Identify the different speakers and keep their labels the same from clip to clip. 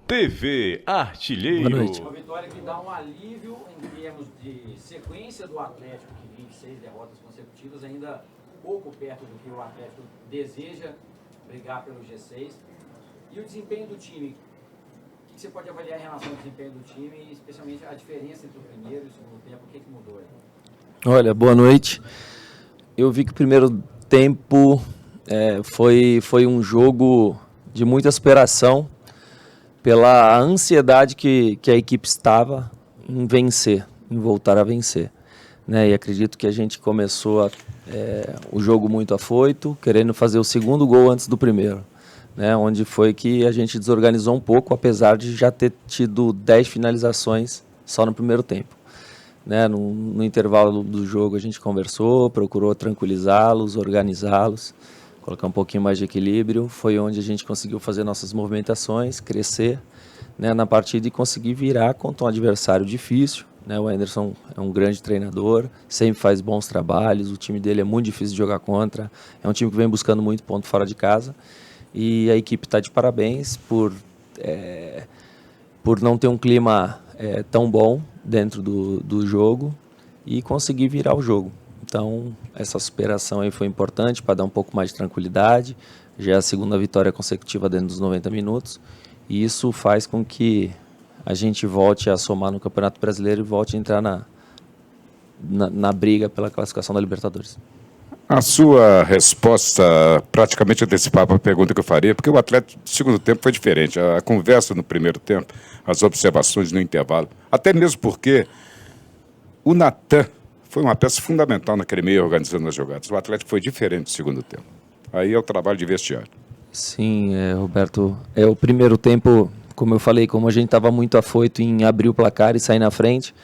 Speaker 1: TV Artilheiro.
Speaker 2: Boa noite.
Speaker 3: Uma vitória que dá um alívio em termos de sequência do Atlético, que 26 derrotas consecutivas, ainda pouco perto do que o Atlético deseja brigar pelo G6. E o desempenho do time, o que você pode avaliar em relação ao desempenho do time, e especialmente a diferença entre o primeiro e o segundo tempo, o que mudou aí?
Speaker 2: Olha, boa noite. Eu vi que o primeiro tempo foi um jogo de muita superação pela ansiedade que a equipe estava em vencer, em voltar a vencer, né? E acredito que a gente começou o jogo muito afoito, querendo fazer o segundo gol antes do primeiro, né? Onde foi que a gente desorganizou um pouco, apesar de já ter tido 10 finalizações só no primeiro tempo, né? No intervalo do jogo a gente conversou, procurou tranquilizá-los, organizá-los, colocar um pouquinho mais de equilíbrio. Foi onde a gente conseguiu fazer nossas movimentações, crescer, né, na partida e conseguir virar contra um adversário difícil, né? O Anderson é um grande treinador, sempre faz bons trabalhos, o time dele é muito difícil de jogar contra, é um time que vem buscando muito ponto fora de casa, e a equipe está de parabéns por não ter um clima tão bom dentro do jogo e conseguir virar o jogo. Então, essa superação aí foi importante para dar um pouco mais de tranquilidade. Já é a segunda vitória consecutiva dentro dos 90 minutos. E isso faz com que a gente volte a somar no Campeonato Brasileiro e volte a entrar na briga pela classificação da Libertadores.
Speaker 4: A sua resposta praticamente antecipava a pergunta que eu faria, porque o Atlético do segundo tempo foi diferente. A conversa no primeiro tempo, as observações no intervalo, até mesmo porque o Natan foi uma peça fundamental naquele meio organizando as jogadas. O Atlético foi diferente no segundo tempo. Aí é o trabalho de vestiário.
Speaker 2: Sim, Roberto. O primeiro tempo, como eu falei, como a gente estava muito afoito em abrir o placar e sair na frente,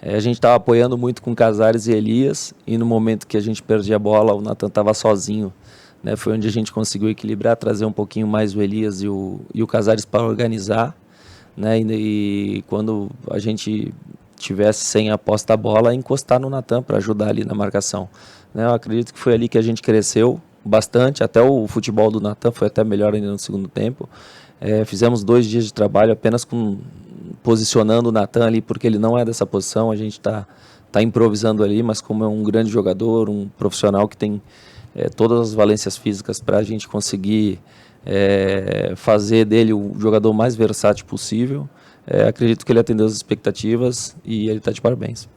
Speaker 2: a gente estava apoiando muito com Casares e Elias, e no momento que a gente perdia a bola, o Natan estava sozinho, né? Foi onde a gente conseguiu equilibrar, trazer um pouquinho mais o Elias e o Casares para organizar, né? E quando a gente tivesse sem a posse da bola, encostar no Natan para ajudar ali na marcação, né? Eu acredito que foi ali que a gente cresceu bastante, até o futebol do Natan foi até melhor ainda no segundo tempo. Fizemos 2 dias de trabalho apenas posicionando o Natan ali, porque ele não é dessa posição, a gente está improvisando ali, mas como é um grande jogador, um profissional que tem todas as valências físicas para a gente conseguir fazer dele o jogador mais versátil possível. Acredito que ele atendeu as expectativas e ele está de parabéns.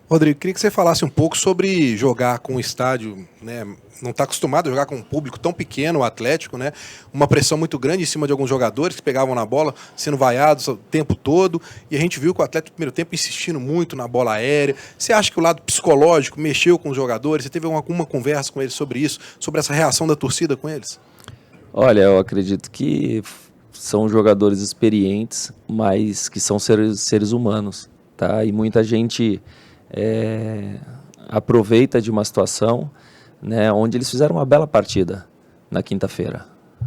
Speaker 5: Rodrigo, queria que você falasse um pouco sobre jogar com o estádio, né? Não está acostumado a jogar com um público tão pequeno, o Atlético, né? Uma pressão muito grande em cima de alguns jogadores que pegavam na bola, sendo vaiados o tempo todo. E a gente viu que o Atlético no primeiro tempo insistindo muito na bola aérea. Você acha que o lado psicológico mexeu com os jogadores? Você teve alguma conversa com eles sobre isso, sobre essa reação da torcida com eles?
Speaker 2: Olha, eu acredito que são jogadores experientes, mas que são seres humanos, tá? E muita gente aproveita de uma situação, né, onde eles fizeram uma bela partida na quinta-feira.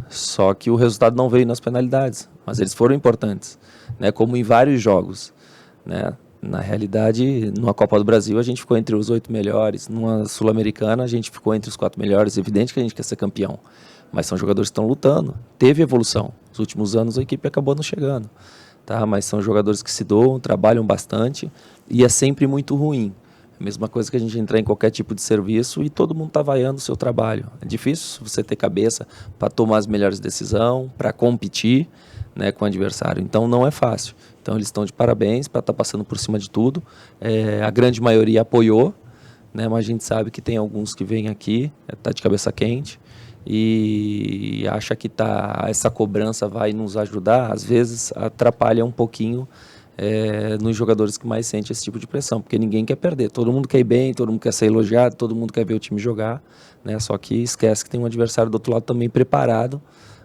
Speaker 2: Só que o resultado não veio nas penalidades, mas eles foram importantes, né, como em vários jogos, né? Na realidade, numa Copa do Brasil a gente ficou entre os 8 melhores, numa Sul-Americana a gente ficou entre os 4 melhores. Evidente que a gente quer ser campeão, mas são jogadores que estão lutando. Teve evolução. Nos últimos anos a equipe acabou não chegando, tá? Mas são jogadores que se doam, trabalham bastante e é sempre muito ruim. A mesma coisa que a gente entrar em qualquer tipo de serviço e todo mundo está vaiando o seu trabalho. É difícil você ter cabeça para tomar as melhores decisões, para competir, né, com o adversário. Então não é fácil. Então eles estão de parabéns para estar passando por cima de tudo. A grande maioria apoiou, né, mas a gente sabe que tem alguns que vêm aqui, tá de cabeça quente e acha que essa cobrança vai nos ajudar. Às vezes atrapalha um pouquinho nos jogadores que mais sentem esse tipo de pressão, porque ninguém quer perder, todo mundo quer ir bem, todo mundo quer ser elogiado, todo mundo quer ver o time jogar, né? Só que esquece que tem um adversário do outro lado também preparado,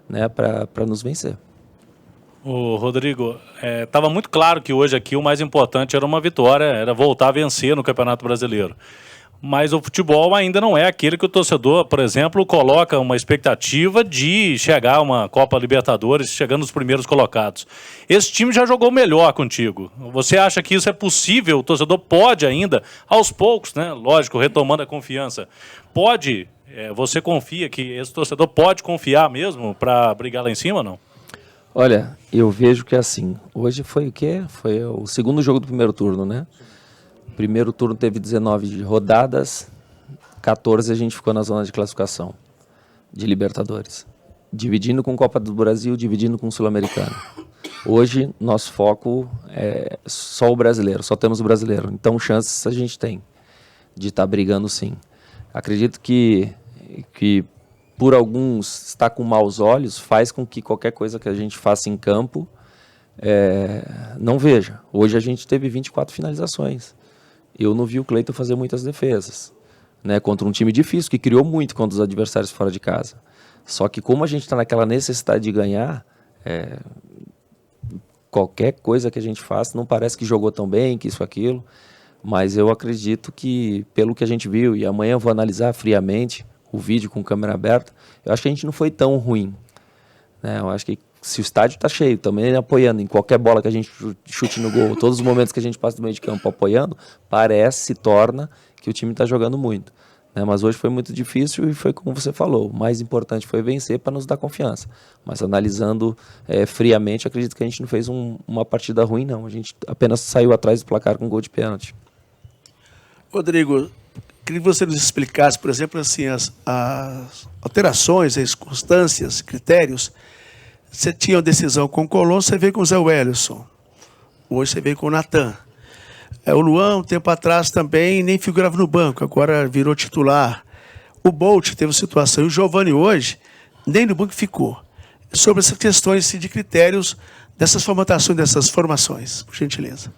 Speaker 2: né, para nos vencer.
Speaker 6: Ô, Rodrigo, estava muito claro que hoje aqui o mais importante era uma vitória, era voltar a vencer no Campeonato Brasileiro. Mas o futebol ainda não é aquele que o torcedor, por exemplo, coloca uma expectativa de chegar a uma Copa Libertadores, chegando nos primeiros colocados. Esse time já jogou melhor contigo. Você acha que isso é possível? O torcedor pode ainda, aos poucos, né? Lógico, retomando a confiança. Você confia que esse torcedor pode confiar mesmo para brigar lá em cima ou não?
Speaker 2: Olha, eu vejo que é assim. Hoje foi o quê? Foi o segundo jogo do primeiro turno, né? O primeiro turno teve 19 rodadas, 14 a gente ficou na zona de classificação de Libertadores. Dividindo com Copa do Brasil, dividindo com Sul-Americano. Hoje, nosso foco é só o brasileiro, só temos o brasileiro. Então, chances a gente tem de estar brigando, sim. Acredito que por alguns estar com maus olhos faz com que qualquer coisa que a gente faça em campo não veja. Hoje a gente teve 24 finalizações. Eu não vi o Cleiton fazer muitas defesas, né, contra um time difícil, que criou muito contra os adversários fora de casa. Só que como a gente está naquela necessidade de ganhar, qualquer coisa que a gente faça não parece que jogou tão bem, que isso, aquilo, mas eu acredito que, pelo que a gente viu, e amanhã eu vou analisar friamente o vídeo com câmera aberta, eu acho que a gente não foi tão ruim, né? Eu acho que se o estádio está cheio, também apoiando em qualquer bola que a gente chute no gol, todos os momentos que a gente passa do meio de campo apoiando, se torna que o time está jogando muito, né? Mas hoje foi muito difícil e foi como você falou, o mais importante foi vencer para nos dar confiança. Mas analisando friamente, acredito que a gente não fez uma partida ruim, não. A gente apenas saiu atrás do placar com um gol de pênalti.
Speaker 7: Rodrigo, queria que você nos explicasse, por exemplo, assim, as alterações, as circunstâncias, critérios. Você tinha uma decisão com o Colón, você veio com o Zé Wellison. Hoje você veio com o Natan. O Luan, um tempo atrás também, nem figurava no banco, agora virou titular. O Bolt teve situação, e o Giovani hoje, nem no banco ficou. Sobre essas questões de critérios dessas formatações, dessas formações, por gentileza.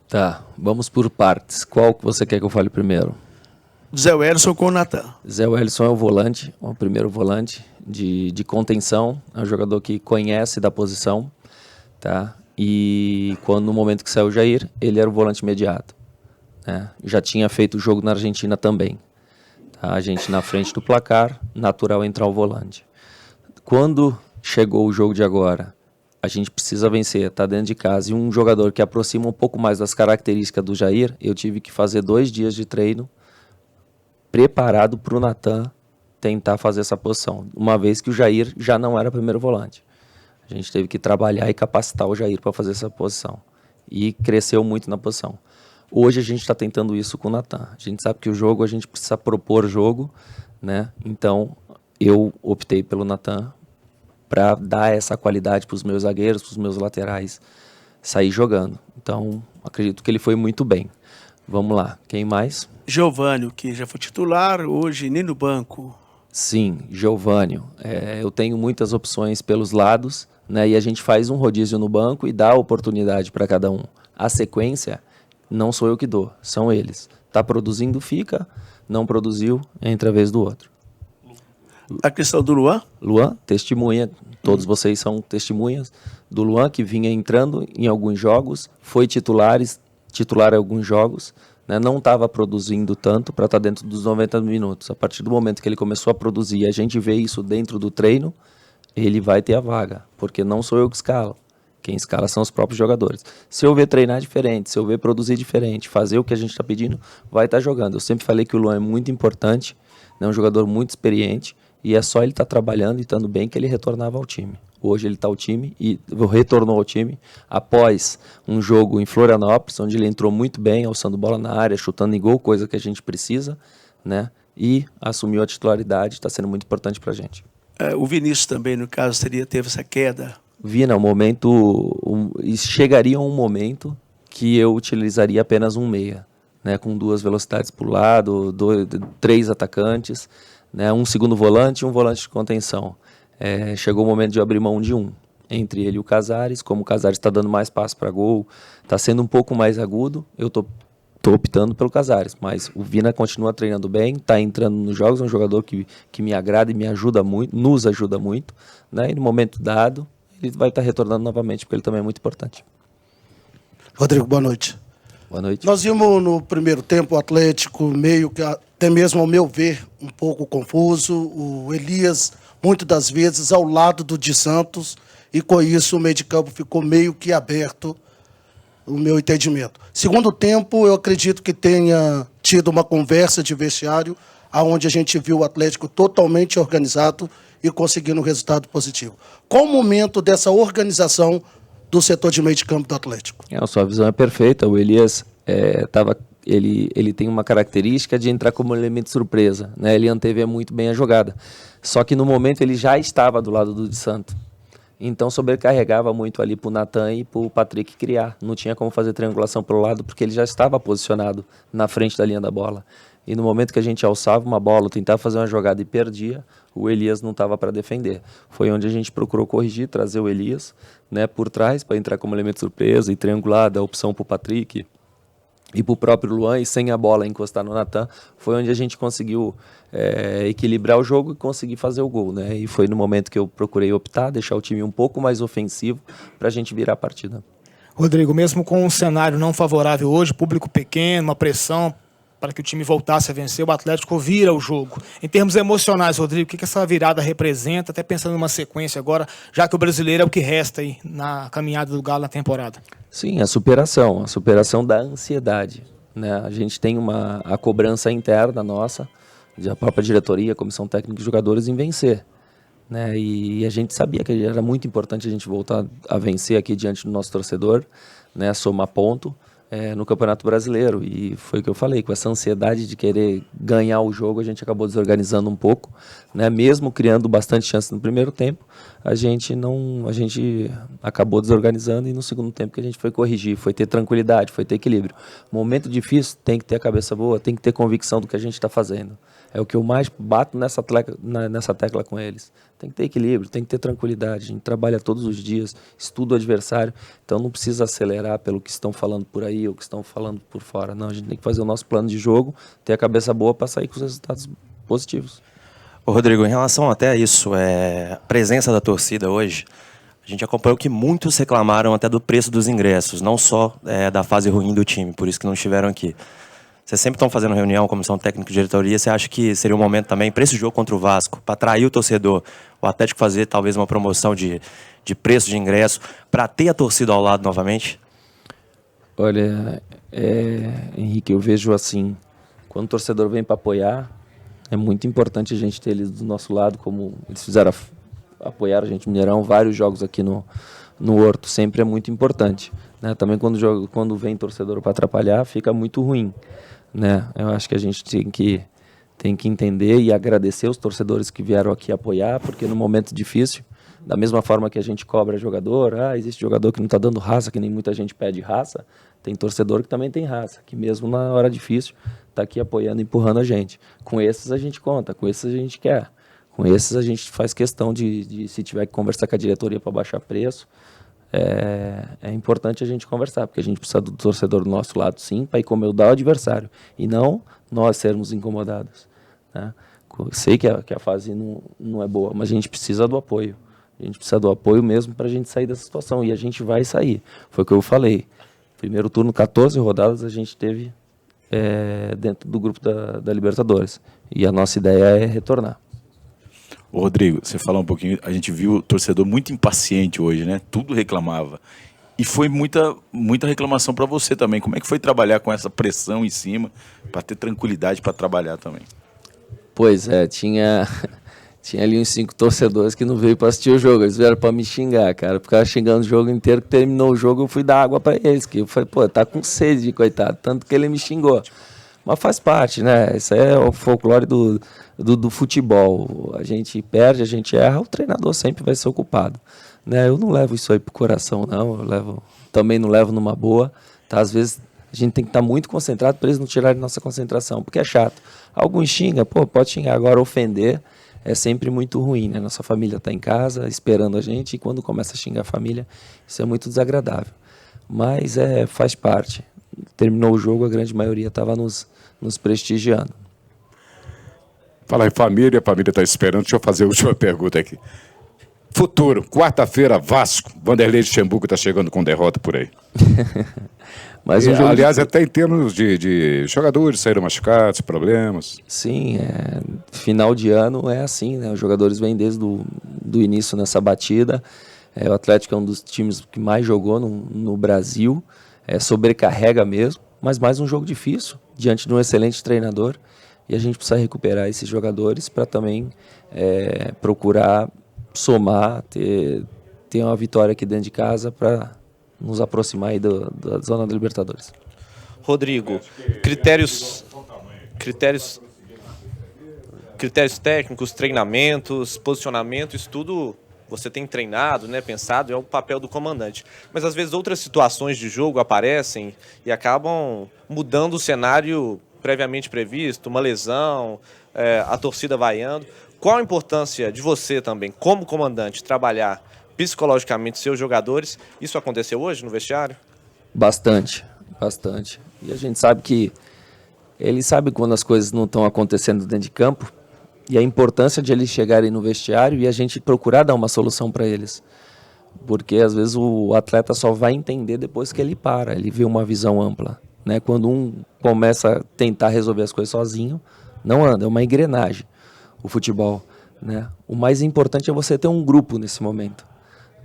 Speaker 2: Tá, vamos por partes. Qual que você quer que eu fale primeiro?
Speaker 7: Zé Wellison com o Natan.
Speaker 2: Zé Wellison é o volante, o primeiro volante de contenção, é um jogador que conhece da posição, tá? E no momento que saiu o Jair, ele era o volante imediato, né? Já tinha feito o jogo na Argentina também, tá? A gente na frente do placar, natural entrar o volante. Quando chegou o jogo de agora, a gente precisa vencer, tá dentro de casa, e um jogador que aproxima um pouco mais das características do Jair, eu tive que fazer 2 dias de treino preparado para o Natan tentar fazer essa posição, uma vez que o Jair já não era primeiro volante. A gente teve que trabalhar e capacitar o Jair para fazer essa posição. E cresceu muito na posição. Hoje a gente está tentando isso com o Natan. A gente sabe que o jogo, a gente precisa propor jogo, né? Então, eu optei pelo Natan para dar essa qualidade para os meus zagueiros, para os meus laterais sair jogando. Então, acredito que ele foi muito bem. Vamos lá, quem mais?
Speaker 7: Giovani, que já foi titular, hoje nem no banco.
Speaker 2: Sim, Giovani. Eu tenho muitas opções pelos lados, né? E a gente faz um rodízio no banco e dá oportunidade para cada um. A sequência não sou eu que dou, são eles. Tá produzindo, fica. Não produziu, entra a vez do outro.
Speaker 7: A questão do Luan?
Speaker 2: Luan, testemunha, todos vocês são testemunhas do Luan, que vinha entrando em alguns jogos, foi titular em alguns jogos, né? Não estava produzindo tanto para estar dentro dos 90 minutos. A partir do momento que ele começou a produzir, a gente vê isso dentro do treino, ele vai ter a vaga, porque não sou eu que escalo. Quem escala são os próprios jogadores. Se eu ver treinar diferente, se eu ver produzir diferente, fazer o que a gente está pedindo, vai estar jogando. Eu sempre falei que o Luan é muito importante, é um jogador muito experiente, e é só ele estar trabalhando e estando bem que ele retornava ao time. Hoje ele está ao time e retornou ao time após um jogo em Florianópolis, onde ele entrou muito bem, alçando bola na área, chutando em gol, coisa que a gente precisa, né? E assumiu a titularidade, está sendo muito importante para a gente.
Speaker 7: O Vinícius também, no caso, teve essa queda.
Speaker 2: Vina, chegaria um momento que eu utilizaria apenas um meia, né? Com 2 velocidades por lado, 3 atacantes, né? Um segundo volante e um volante de contenção. Chegou o momento de eu abrir mão de um, entre ele e o Casares. Como o Casares está dando mais passo para gol, está sendo um pouco mais agudo, eu tô optando pelo Casares, mas o Vina continua treinando bem, está entrando nos jogos, é um jogador que me agrada e me ajuda muito, nos ajuda muito, né? E no momento dado, ele vai estar retornando novamente, porque ele também é muito importante.
Speaker 8: Rodrigo, boa noite.
Speaker 2: Boa noite.
Speaker 8: Nós vimos no primeiro tempo o Atlético meio que, até mesmo ao meu ver, um pouco confuso, o Elias muitas das vezes ao lado do de Santos, e com isso o meio de campo ficou meio que aberto, o meu entendimento. Segundo tempo, eu acredito que tenha tido uma conversa de vestiário, onde a gente viu o Atlético totalmente organizado e conseguindo um resultado positivo. Qual o momento dessa organização do setor de meio de campo do Atlético?
Speaker 2: A sua visão é perfeita. O Elias ele tem uma característica de entrar como elemento surpresa, né? Ele antevê muito bem a jogada. Só que no momento ele já estava do lado do Di Santo. Então sobrecarregava muito ali para o Natan e para o Patrick criar. Não tinha como fazer triangulação pelo lado porque ele já estava posicionado na frente da linha da bola. E no momento que a gente alçava uma bola, tentava fazer uma jogada e perdia, o Elias não estava para defender. Foi onde a gente procurou corrigir, trazer o Elias, né, por trás para entrar como elemento surpresa e triangular, dar opção para o Patrick e para o próprio Luan, e sem a bola encostar no Natan. Foi onde a gente conseguiu equilibrar o jogo e conseguir fazer o gol, né? E foi no momento que eu procurei optar, deixar o time um pouco mais ofensivo para a gente virar a partida.
Speaker 9: Rodrigo, mesmo com um cenário não favorável hoje, público pequeno, uma pressão para que o time voltasse a vencer, o Atlético vira o jogo. Em termos emocionais, Rodrigo, o que essa virada representa, até pensando numa sequência agora, já que o brasileiro é o que resta aí na caminhada do Galo na temporada?
Speaker 2: Sim, a superação da ansiedade, né? A gente tem a cobrança interna nossa, da própria diretoria, comissão técnica e jogadores em vencer, né? E a gente sabia que era muito importante a gente voltar a vencer aqui diante do nosso torcedor, né? Somar ponto no Campeonato Brasileiro. E foi o que eu falei, com essa ansiedade de querer ganhar o jogo, a gente acabou desorganizando um pouco, né? Mesmo criando bastante chance no primeiro tempo, a gente acabou desorganizando, e no segundo tempo que a gente foi corrigir, foi ter tranquilidade, foi ter equilíbrio. Momento difícil, tem que ter a cabeça boa, tem que ter convicção do que a gente está fazendo. É o que eu mais bato nessa tecla com eles. Tem que ter equilíbrio, tem que ter tranquilidade. A gente trabalha todos os dias, estuda o adversário, então não precisa acelerar pelo que estão falando por aí ou que estão falando por fora. Não, a gente tem que fazer o nosso plano de jogo, ter a cabeça boa para sair com os resultados positivos.
Speaker 10: Ô Rodrigo, em relação até a isso, a presença da torcida hoje, a gente acompanhou que muitos reclamaram até do preço dos ingressos, não só da fase ruim do time, por isso que não estiveram aqui. Vocês sempre estão fazendo reunião, comissão técnica e diretoria, você acha que seria um momento também, para esse jogo contra o Vasco, para atrair o torcedor, o Atlético fazer talvez uma promoção de preço de ingresso, para ter a torcida ao lado novamente?
Speaker 2: Olha, Henrique, eu vejo assim, quando o torcedor vem para apoiar, é muito importante a gente ter eles do nosso lado, como eles fizeram apoiar a gente no Mineirão, vários jogos aqui no Horto, sempre é muito importante, né? Também quando vem torcedor para atrapalhar, fica muito ruim, né? Eu acho que a gente tem que entender e agradecer os torcedores que vieram aqui apoiar, porque no momento difícil, da mesma forma que a gente cobra jogador, existe jogador que não está dando raça, que nem muita gente pede raça, tem torcedor que também tem raça, que mesmo na hora difícil está aqui apoiando, empurrando a gente. Com esses a gente conta, com esses a gente quer. Com esses a gente faz questão de se tiver que conversar com a diretoria para baixar preço, é importante a gente conversar, porque a gente precisa do torcedor do nosso lado, sim, para incomodar o adversário, e não nós sermos incomodados, né? Sei que a fase não é boa, mas a gente precisa do apoio. A gente precisa do apoio mesmo para a gente sair dessa situação, e a gente vai sair. Foi o que eu falei. Primeiro turno, 14 rodadas, a gente teve dentro do grupo da Libertadores. E a nossa ideia é retornar.
Speaker 1: Ô Rodrigo, você falou um pouquinho, a gente viu o torcedor muito impaciente hoje, né? Tudo reclamava. E foi muita reclamação para você também. Como é que foi trabalhar com essa pressão em cima, para ter tranquilidade para trabalhar também?
Speaker 2: Pois tinha ali uns 5 torcedores que não veio para assistir o jogo. Eles vieram para me xingar, cara. Ficaram xingando o jogo inteiro, que terminou o jogo, eu fui dar água para eles. Que eu falei, tá com sede, coitado. Tanto que ele me xingou. Mas faz parte, né? Isso é o folclore do futebol. A gente perde, a gente erra, o treinador sempre vai ser ocupado, né? Eu não levo isso aí pro coração, não. Também não levo numa boa. Tá? Às vezes a gente tem que estar muito concentrado para eles não tirarem nossa concentração, porque é chato. Alguns xingam, pode xingar. Agora, ofender é sempre muito ruim, né? Nossa família está em casa esperando a gente, e quando começa a xingar a família, isso é muito desagradável. Mas faz parte. Terminou o jogo, a grande maioria estava nos prestigiando.
Speaker 4: Fala em família, a família está esperando. Deixa eu fazer a última pergunta aqui. Futuro, quarta-feira, Vasco. Vanderlei de Luxemburgo está chegando com derrota por aí.
Speaker 2: Mas
Speaker 4: aliás, até em termos de jogadores saíram machucados, problemas.
Speaker 2: Sim, final de ano é assim, né? Os jogadores vêm desde do início nessa batida. O Atlético é um dos times que mais jogou no Brasil. Sobrecarrega mesmo, mas mais um jogo difícil, diante de um excelente treinador. E a gente precisa recuperar esses jogadores para também procurar somar, ter uma vitória aqui dentro de casa para nos aproximar aí da zona da Libertadores.
Speaker 11: Rodrigo, critérios técnicos, treinamentos, posicionamento, isso tudo você tem treinado, né, pensado, é o papel do comandante. Mas às vezes outras situações de jogo aparecem e acabam mudando o cenário previamente previsto, uma lesão, a torcida vaiando. Qual a importância de você também, como comandante, trabalhar psicologicamente seus jogadores? Isso aconteceu hoje no vestiário?
Speaker 2: Bastante. E a gente sabe que ele sabe quando as coisas não estão acontecendo dentro de campo e a importância de eles chegarem no vestiário e a gente procurar dar uma solução para eles. Porque às vezes o atleta só vai entender depois que ele para, ele vê uma visão ampla. Né? Quando um começa a tentar resolver as coisas sozinho, não anda, é uma engrenagem o futebol. Né? O mais importante é você ter um grupo nesse momento.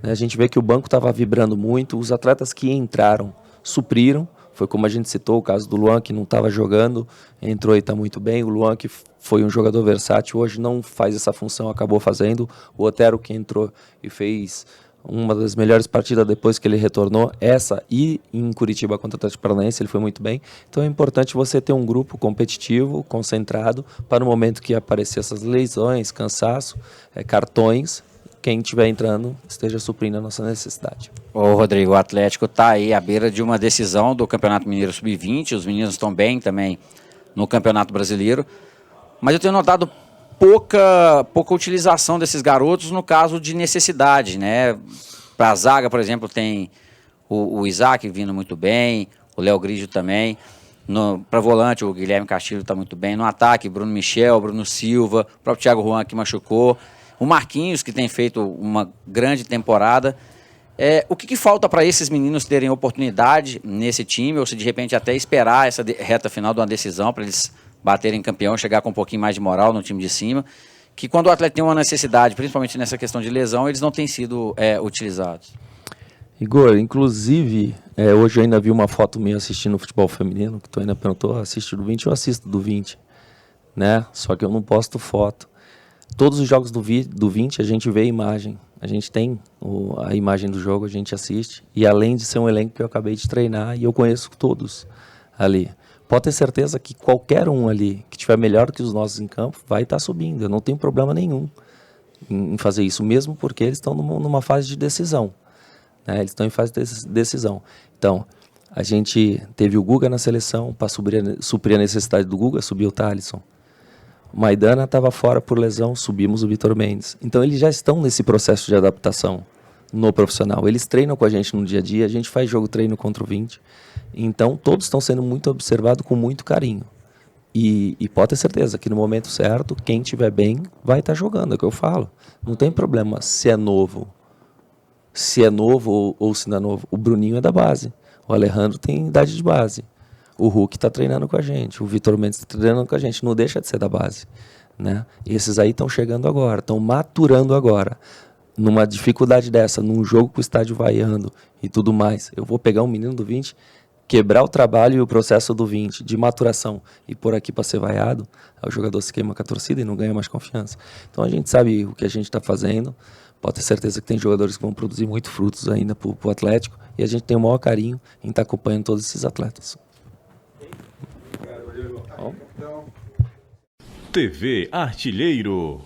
Speaker 2: Né? A gente vê que o banco estava vibrando muito, os atletas que entraram supriram. Foi como a gente citou, o caso do Luan, que não estava jogando, entrou e está muito bem. O Luan, que foi um jogador versátil, hoje não faz essa função, acabou fazendo. O Otero, que entrou e fez uma das melhores partidas depois que ele retornou, essa e em Curitiba contra o Atlético Paranaense, ele foi muito bem. Então é importante você ter um grupo competitivo, concentrado, para o momento que aparecer essas lesões, cansaço, cartões, quem estiver entrando esteja suprindo a nossa necessidade.
Speaker 3: Ô Rodrigo, o Atlético está aí à beira de uma decisão do Campeonato Mineiro Sub-20, os meninos estão bem também no Campeonato Brasileiro, mas eu tenho notado pouca utilização desses garotos no caso de necessidade, né? Para a zaga, por exemplo, tem o Isaac vindo muito bem, o Léo Grigio também. Para volante, o Guilherme Castilho está muito bem. No ataque, Bruno Michel, Bruno Silva, o próprio Thiago Juan que machucou. O Marquinhos, que tem feito uma grande temporada. O que falta para esses meninos terem oportunidade nesse time, ou se de repente até esperar essa reta final de uma decisão para eles baterem campeão, chegar com um pouquinho mais de moral no time de cima, que quando o atleta tem uma necessidade, principalmente nessa questão de lesão, eles não têm sido utilizados?
Speaker 2: Igor, inclusive, hoje eu ainda vi uma foto minha assistindo o futebol feminino, que tu ainda perguntou, assiste do 20, eu assisto do 20, né? Só que eu não posto foto. Todos os jogos do 20 a gente vê a imagem, a gente tem a imagem do jogo, a gente assiste, e além de ser um elenco que eu acabei de treinar, e eu conheço todos ali. Pode ter certeza que qualquer um ali que tiver melhor que os nossos em campo vai estar subindo, eu não tenho problema nenhum em fazer isso, mesmo porque eles estão numa fase de decisão. Né? Eles estão em fase de decisão. Então, a gente teve o Guga na seleção, para suprir a necessidade do Guga, subiu o Thalisson. O Maidana estava fora por lesão, subimos o Vitor Mendes. Então eles já estão nesse processo de adaptação no profissional. Eles treinam com a gente no dia a dia, a gente faz jogo-treino contra o 20. Então todos estão sendo muito observados com muito carinho. E pode ter certeza que no momento certo, quem estiver bem vai estar jogando, é o que eu falo. Não tem problema se é novo. Se é novo ou se não é novo. O Bruninho é da base. O Alejandro tem idade de base. O Hulk está treinando com a gente, o Vitor Mendes está treinando com a gente, não deixa de ser da base. Né? Esses aí estão chegando agora, estão maturando agora. Numa dificuldade dessa, num jogo com o estádio vaiando e tudo mais, eu vou pegar um menino do 20, quebrar o trabalho e o processo do 20 de maturação e pôr aqui para ser vaiado, aí o jogador se queima com a torcida e não ganha mais confiança. Então a gente sabe o que a gente está fazendo, pode ter certeza que tem jogadores que vão produzir muito frutos ainda para o Atlético e a gente tem o maior carinho em estar acompanhando todos esses atletas.
Speaker 12: TV Artilheiro.